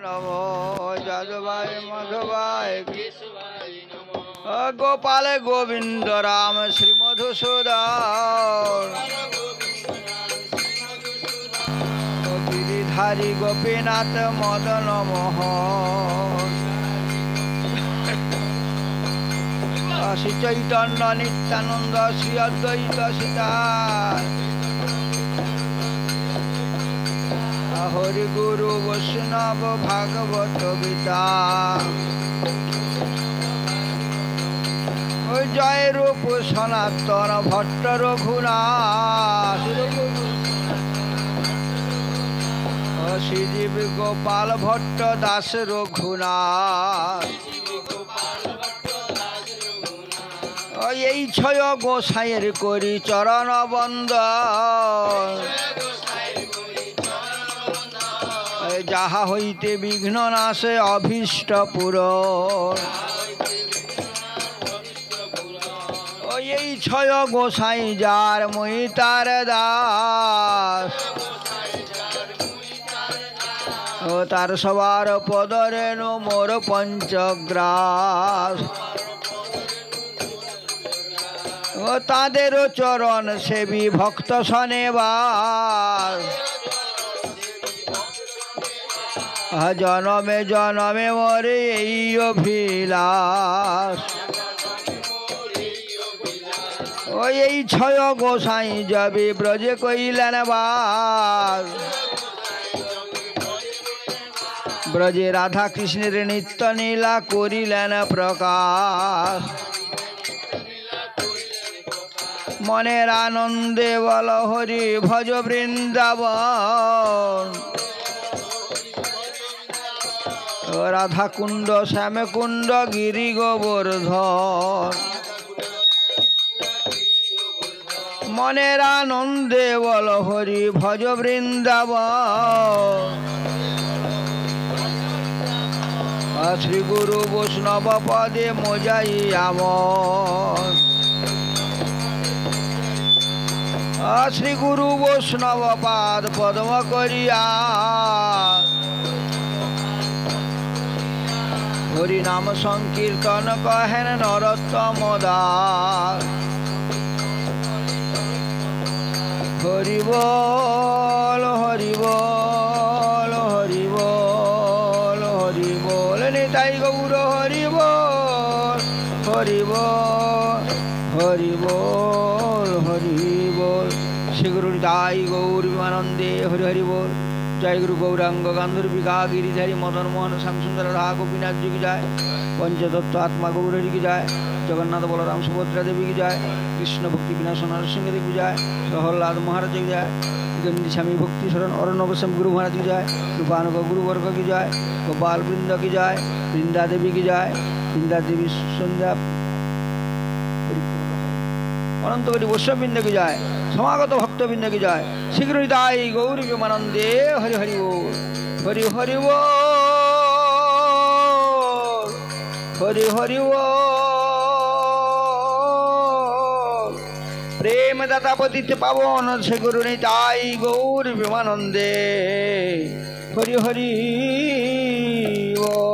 नमो जादवाय माधवाय गोपाल गोविंद राम श्री मधुसूदन गिरिधारी गोपीनाथ मदन मोहन श्री चैतन्य नित्यानंद श्री अद्वैत सीतार हरि गुरु वैष्णव भागवत गीता जय रूप सनातन भट्ट रघुनाथ श्रीजीव गोपाल भट्ट दास रघुनाथ এই ছয় গোসাইয়ের করি চরণ বন্দন যাহা হইতে বিঘ্ন নাশে অভীষ্ট পূরণ এই ছয় গোসাই যার মই তার দাস ও তার সবার পদরেণু মোর পঞ্চগ্রাস ও তাদের চরণ সেবী ভক্ত শনেবার জনমে জনমে মরে এই অভিলাষ ওই এই ছয় গোসাই যাবে ব্রজে কইলেন বাস ব্রজে রাধা কৃষ্ণের নিত্য নীলা করিলেন প্রকাশ মনের আনন্দে বল হরি ভজ বৃন্দাবন রাধা কুণ্ড শ্যাম কুণ্ড গিরি গোবর্ধন মনের আনন্দে বল হরি ভজ বৃন্দাবন শ্রী গুরু বৈষ্ণব পদে মোজাই আমন শ্রী গুরু বৈষ্ণব পাদ পদ্ম করিয়া হরি নাম সংকীর্তন কহেন নরোত্তম দাস হরি বল হরি বল হরি বল হরি বল নিতাই গৌর হরি বল হরি বল হরি বল হরি বল শ্রী গুরু নিতাই গৌর বিমানন্দে হরি হরি বল जय गुरु गौरांग गांधर्विका गिरिधारी मदन मोहन श्याम सुंदर राधा गोपीनाथ जी की जाय पंचतत्व आत्मा गौर हरि की जाय जगन्नाथ बलराम सुभद्रा देवी की जाय कृष्ण भक्ति विनाश नरसिंह देवी की जाय प्रहलाद महाराज की जाय गंदी स्वामी भक्ति शरण अरण्य गोस्वामी गुरु महाराज की जाय रूपानुग गुरु वर्ग की जाय गोपाल वृंद की जाय वृंदा देवी की जाय वृंदा देवी संध्या अनंतवरी वैष्णववृंद की जाय समागत भक्तवृंद की जाय शीघ्र निताई गौर विमानंदे हरि हरि बोल हरि हरि बोल हरि हरि बोल प्रेम दाता पतित पावन श्री गुरु निताई गौर विमानंदे हरि हरि बोल।